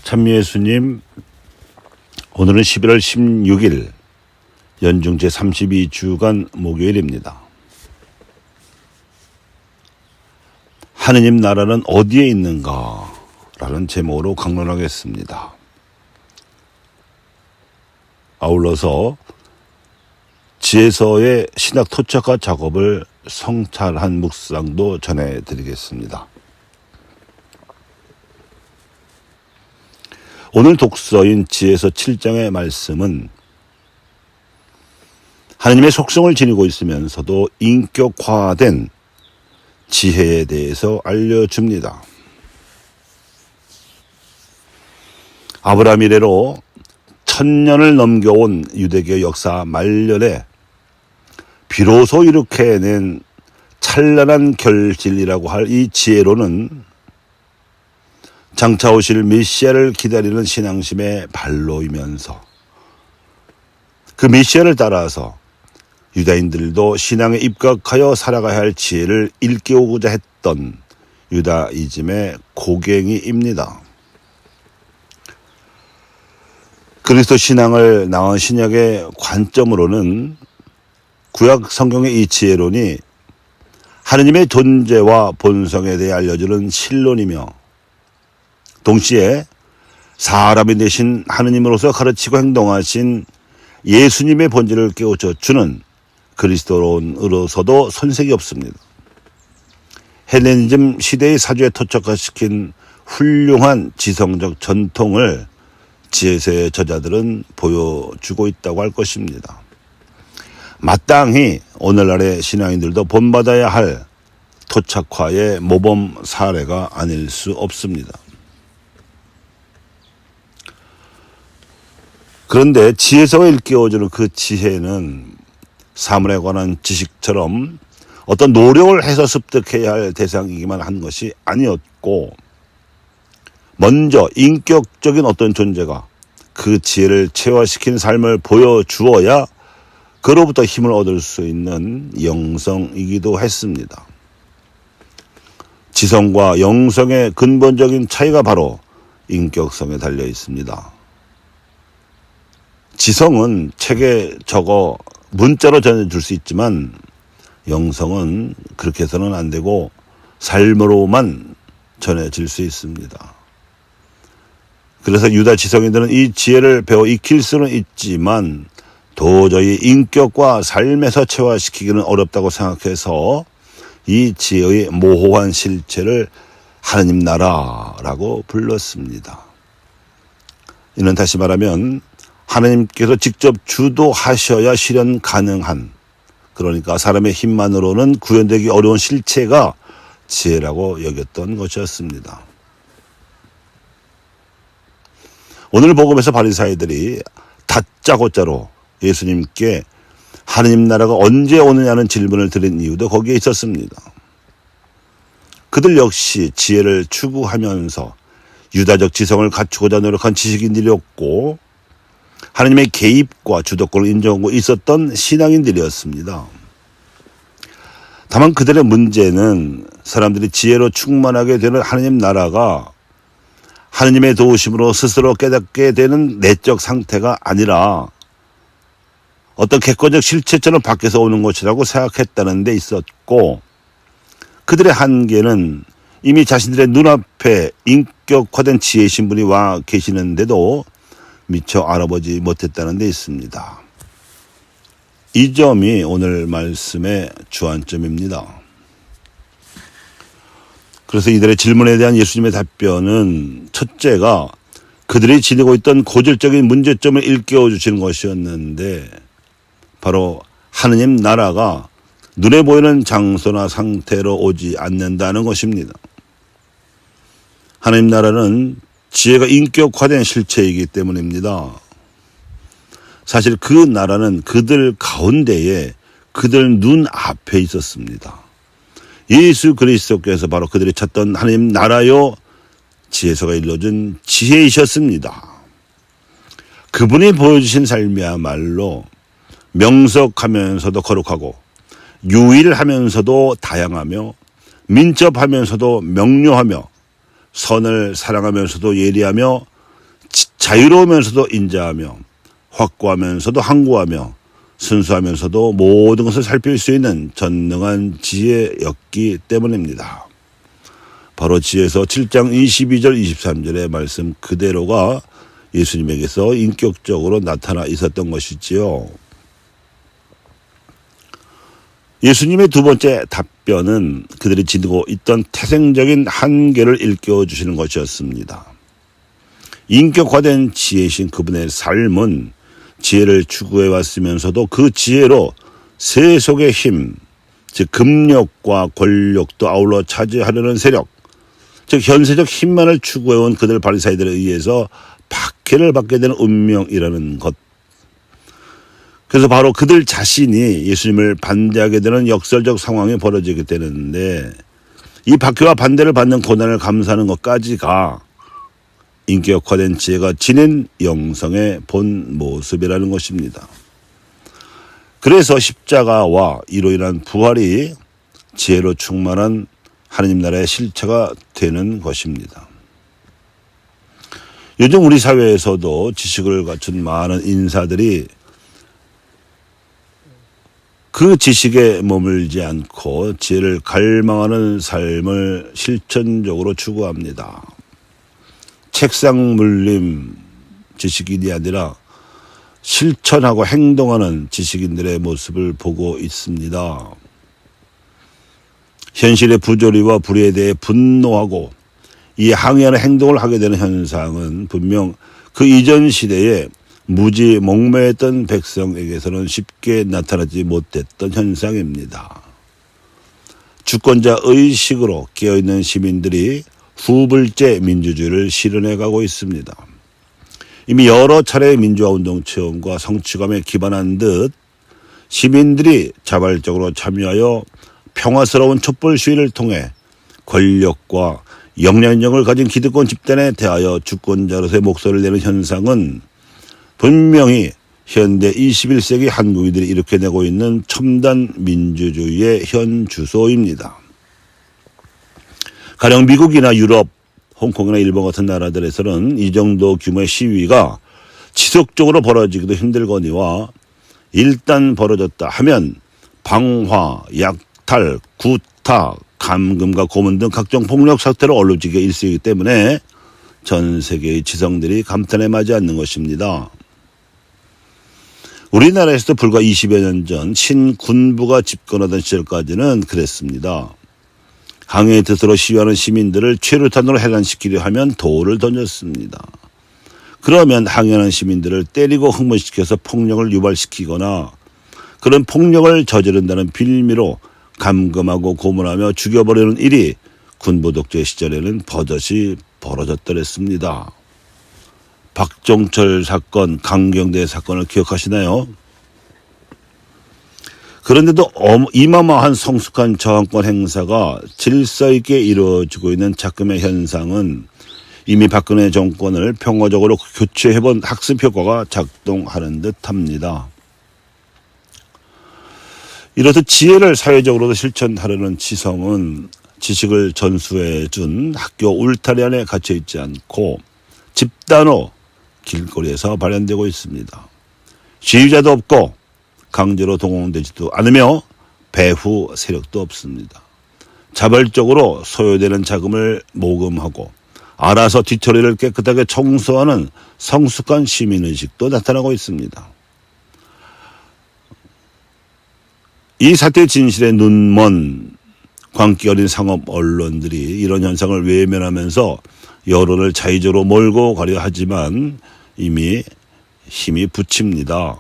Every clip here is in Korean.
참미예수님, 오늘은 11월 16일 연중 제32주간 목요일입니다. 하느님 나라는 어디에 있는가? 라는 제목으로 강론하겠습니다. 아울러서 지혜서의 신학 토착화 작업을 성찰한 묵상도 전해드리겠습니다. 오늘 독서인 지혜서 7장의 말씀은 하느님의 속성을 지니고 있으면서도 인격화된 지혜에 대해서 알려줍니다. 아브라함 이래로 1000년을 넘겨온 유대교 역사 말년에 비로소 이룩해낸 찬란한 결실이라고 할 이 지혜로는 장차 오실 메시아를 기다리는 신앙심의 발로이면서 그 메시아를 따라서 유다인들도 신앙에 입각하여 살아가야 할 지혜를 일깨우고자 했던 유다이즘의 고갱이입니다. 그리스도 신앙을 나온 신약의 관점으로는 구약 성경의 이 지혜론이 하느님의 존재와 본성에 대해 알려주는 신론이며 동시에 사람이 되신 하느님으로서 가르치고 행동하신 예수님의 본질을 깨우쳐 주는 그리스도론으로서도 손색이 없습니다. 헬레니즘 시대의 사주에 토착화시킨 훌륭한 지성적 전통을 지혜서의 저자들은 보여주고 있다고 할 것입니다. 마땅히 오늘날의 신앙인들도 본받아야 할 토착화의 모범 사례가 아닐 수 없습니다. 그런데 지혜서가 일깨워주는 그 지혜는 사물에 관한 지식처럼 어떤 노력을 해서 습득해야 할 대상이기만 한 것이 아니었고 먼저 인격적인 어떤 존재가 그 지혜를 체화시킨 삶을 보여주어야 그로부터 힘을 얻을 수 있는 영성이기도 했습니다. 지성과 영성의 근본적인 차이가 바로 인격성에 달려 있습니다. 지성은 책에 적어 문자로 전해줄 수 있지만 영성은 그렇게 해서는 안 되고 삶으로만 전해질 수 있습니다. 그래서 유다 지성인들은 이 지혜를 배워 익힐 수는 있지만 도저히 인격과 삶에서 체화시키기는 어렵다고 생각해서 이 지혜의 모호한 실체를 하느님 나라라고 불렀습니다. 이는 다시 말하면 하나님께서 직접 주도하셔야 실현 가능한, 그러니까 사람의 힘만으로는 구현되기 어려운 실체가 지혜라고 여겼던 것이었습니다. 오늘 복음에서 바리사이들이 다짜고짜로 예수님께 하느님 나라가 언제 오느냐는 질문을 드린 이유도 거기에 있었습니다. 그들 역시 지혜를 추구하면서 유다적 지성을 갖추고자 노력한 지식인들이었고 하느님의 개입과 주도권을 인정하고 있었던 신앙인들이었습니다. 다만 그들의 문제는 사람들이 지혜로 충만하게 되는 하느님 나라가 하느님의 도우심으로 스스로 깨닫게 되는 내적 상태가 아니라 어떤 객관적 실체처럼 밖에서 오는 것이라고 생각했다는 데 있었고 그들의 한계는 이미 자신들의 눈앞에 인격화된 지혜의 신분이 와 계시는데도 미처 알아보지 못했다는 데 있습니다. 이 점이 오늘 말씀의 주안점입니다. 그래서 이들의 질문에 대한 예수님의 답변은 첫째가 그들이 지니고 있던 고질적인 문제점을 일깨워 주시는 것이었는데 바로 하느님 나라가 눈에 보이는 장소나 상태로 오지 않는다는 것입니다. 하느님 나라는 지혜가 인격화된 실체이기 때문입니다. 사실 그 나라는 그들 가운데에 그들 눈앞에 있었습니다. 예수 그리스도께서 바로 그들이 찾던 하나님 나라요 지혜서가 일러준 지혜이셨습니다. 그분이 보여주신 삶이야말로 명석하면서도 거룩하고 유일하면서도 다양하며 민첩하면서도 명료하며 선을 사랑하면서도 예리하며 자유로우면서도 인자하며 확고하면서도 항구하며 순수하면서도 모든 것을 살필 수 있는 전능한 지혜였기 때문입니다. 바로 지혜서 7장 22절 23절의 말씀 그대로가 예수님에게서 인격적으로 나타나 있었던 것이지요. 예수님의 두 번째 답변은 그들이 지니고 있던 태생적인 한계를 일깨워주시는 것이었습니다. 인격화된 지혜이신 그분의 삶은 지혜를 추구해왔으면서도 그 지혜로 세속의 힘, 즉 금력과 권력도 아울러 차지하려는 세력, 즉 현세적 힘만을 추구해온 그들 바리사이들에 의해서 박해를 받게 되는 운명이라는 것. 그래서 바로 그들 자신이 예수님을 반대하게 되는 역설적 상황이 벌어지게 되는데, 이 박해와 반대를 받는 고난을 감수하는 것까지가 인격화된 지혜가 지닌 영성의 본 모습이라는 것입니다. 그래서 십자가와 이로 인한 부활이 지혜로 충만한 하느님 나라의 실체가 되는 것입니다. 요즘 우리 사회에서도 지식을 갖춘 많은 인사들이 그 지식에 머물지 않고 지혜를 갈망하는 삶을 실천적으로 추구합니다. 책상 물림 지식인이 아니라 실천하고 행동하는 지식인들의 모습을 보고 있습니다. 현실의 부조리와 불의에 대해 분노하고 이 항의하는 행동을 하게 되는 현상은 분명 그 이전 시대에 무지 목매했던 백성에게서는 쉽게 나타나지 못했던 현상입니다. 주권자 의식으로 깨어있는 시민들이 후불제 민주주의를 실현해가고 있습니다. 이미 여러 차례 민주화운동 체험과 성취감에 기반한 듯 시민들이 자발적으로 참여하여 평화스러운 촛불 시위를 통해 권력과 영향력을 가진 기득권 집단에 대하여 주권자로서의 목소리를 내는 현상은 분명히 현대 21세기 한국인들이 일으켜내고 있는 첨단 민주주의의 현 주소입니다. 가령 미국이나 유럽, 홍콩이나 일본 같은 나라들에서는 이 정도 규모의 시위가 지속적으로 벌어지기도 힘들거니와 일단 벌어졌다 하면 방화, 약탈, 구타, 감금과 고문 등 각종 폭력 사태로 얼룩지게 일쓰이기 때문에 전 세계의 지성들이 감탄에 맞지 않는 것입니다. 우리나라에서도 불과 20여 년 전 신군부가 집권하던 시절까지는 그랬습니다. 항해의 뜻으로 시위하는 시민들을 최루탄으로 해산시키려 하면 돌을 던졌습니다. 그러면 항해하는 시민들을 때리고 흥분시켜서 폭력을 유발시키거나 그런 폭력을 저지른다는 빌미로 감금하고 고문하며 죽여버리는 일이 군부 독재 시절에는 버젓이 벌어졌더랬습니다. 박종철 사건, 강경대 사건을 기억하시나요? 그런데도 이마마한 성숙한 저항권 행사가 질서 있게 이루어지고 있는 작금의 현상은 이미 박근혜 정권을 평화적으로 교체해본 학습 효과가 작동하는 듯합니다. 이렇듯 지혜를 사회적으로도 실천하려는 지성은 지식을 전수해준 학교 울타리 안에 갇혀있지 않고 집단으로 길거리에서 발현되고 있습니다. 지휘자도 없고 강제로 동원되지도 않으며 배후 세력도 없습니다. 자발적으로 소요되는 자금을 모금하고 알아서 뒤처리를 깨끗하게 청소하는 성숙한 시민의식도 나타나고 있습니다. 이 사태의 진실에 눈먼 광기 어린 상업 언론들이 이런 현상을 외면하면서 여론을 자의적으로 몰고 가려 하지만 이미 힘이 붙입니다.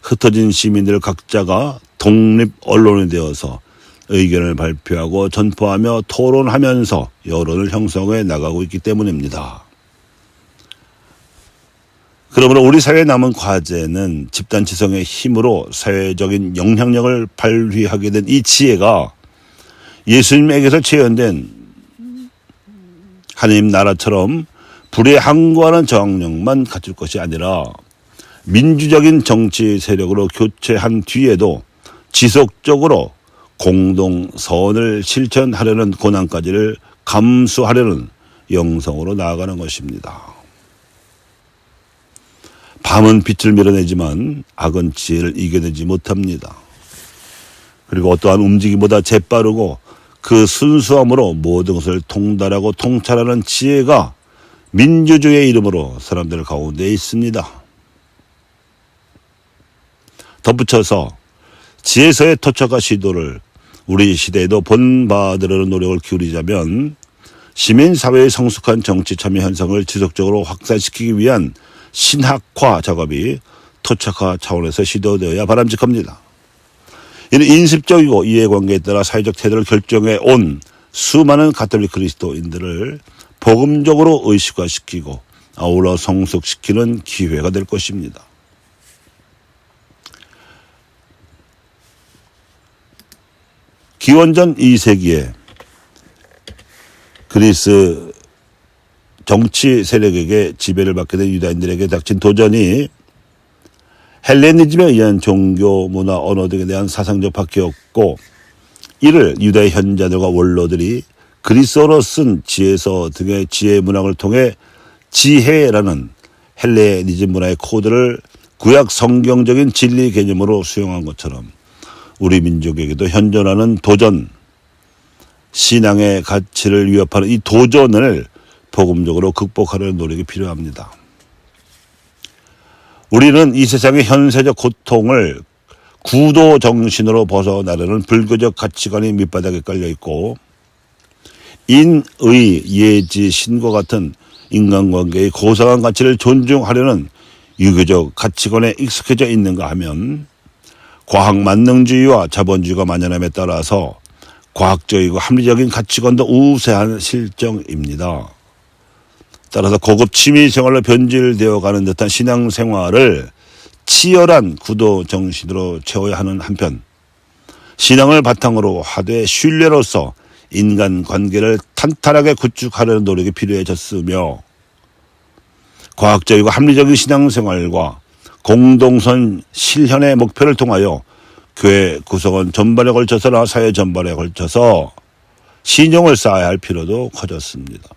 흩어진 시민들 각자가 독립 언론이 되어서 의견을 발표하고 전파하며 토론하면서 여론을 형성해 나가고 있기 때문입니다. 그러므로 우리 사회에 남은 과제는 집단 지성의 힘으로 사회적인 영향력을 발휘하게 된 이 지혜가 예수님에게서 체현된 하느님 나라처럼 불에 항거하는 저항력만 갖출 것이 아니라 민주적인 정치 세력으로 교체한 뒤에도 지속적으로 공동선을 실천하려는 고난까지를 감수하려는 영성으로 나아가는 것입니다. 밤은 빛을 밀어내지만 악은 지혜를 이겨내지 못합니다. 그리고 어떠한 움직임보다 재빠르고 그 순수함으로 모든 것을 통달하고 통찰하는 지혜가 민주주의의 이름으로 사람들 가운데 있습니다. 덧붙여서 지혜서의 토착화 시도를 우리 시대에도 본받으려는 노력을 기울이자면 시민사회의 성숙한 정치 참여 현상을 지속적으로 확산시키기 위한 신학화 작업이 토착화 차원에서 시도되어야 바람직합니다. 이는 인습적이고 이해관계에 따라 사회적 태도를 결정해 온 수많은 가톨릭 그리스도인들을 복음적으로 의식화시키고 아울러 성숙시키는 기회가 될 것입니다. 기원전 2세기에 그리스 정치 세력에게 지배를 받게 된 유다인들에게 닥친 도전이 헬레니즘에 의한 종교, 문화, 언어 등에 대한 사상적 박해였고, 이를 유다의 현자들과 원로들이 그리스어로 쓴 지혜서 등의 지혜 문학을 통해 지혜라는 헬레니즘 문화의 코드를 구약 성경적인 진리 개념으로 수용한 것처럼 우리 민족에게도 현존하는 도전, 신앙의 가치를 위협하는 이 도전을 복음적으로 극복하려는 노력이 필요합니다. 우리는 이 세상의 현세적 고통을 구도 정신으로 벗어나려는 불교적 가치관이 밑바닥에 깔려있고 인의, 예지, 신과 같은 인간관계의 고상한 가치를 존중하려는 유교적 가치관에 익숙해져 있는가 하면 과학 만능주의와 자본주의가 만연함에 따라서 과학적이고 합리적인 가치관도 우세한 실정입니다. 따라서 고급 취미생활로 변질되어 가는 듯한 신앙생활을 치열한 구도 정신으로 채워야 하는 한편 신앙을 바탕으로 하되 신뢰로서 인간관계를 탄탄하게 구축하려는 노력이 필요해졌으며 과학적이고 합리적인 신앙생활과 공동선 실현의 목표를 통하여 교회 구성원 전반에 걸쳐서나 사회 전반에 걸쳐서 신용을 쌓아야 할 필요도 커졌습니다.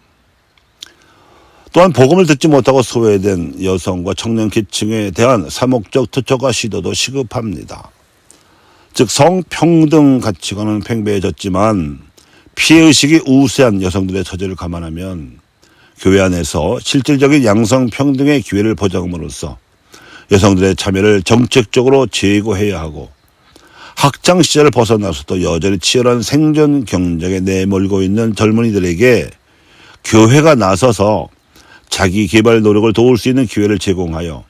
또한 복음을 듣지 못하고 소외된 여성과 청년 계층에 대한 사목적 토착화 시도도 시급합니다. 즉 성평등 가치관은 팽배해졌지만 피해의식이 우세한 여성들의 처지를 감안하면 교회 안에서 실질적인 양성평등의 기회를 보장함으로써 여성들의 참여를 정책적으로 제고해야 하고 학창시절을 벗어나서도 여전히 치열한 생존 경쟁에 내몰고 있는 젊은이들에게 교회가 나서서 자기 개발 노력을 도울 수 있는 기회를 제공하여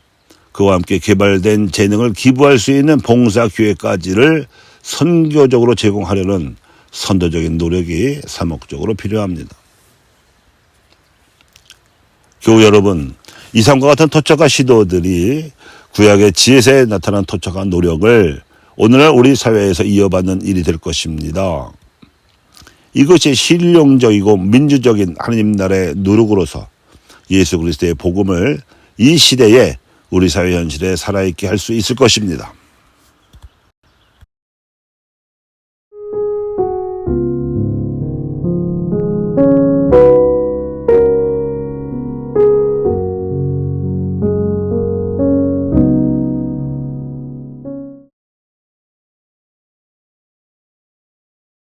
그와 함께 개발된 재능을 기부할 수 있는 봉사기회까지를 선교적으로 제공하려는 선도적인 노력이 사목적으로 필요합니다. 교우 여러분, 이상과 같은 토착화 시도들이 구약의 지혜서에 나타난 토착화 노력을 오늘날 우리 사회에서 이어받는 일이 될 것입니다. 이것이 실용적이고 민주적인 하나님 나라의 누룩으로서 예수 그리스도의 복음을 이 시대에 우리 사회 현실에 살아있게 할 수 있을 것입니다.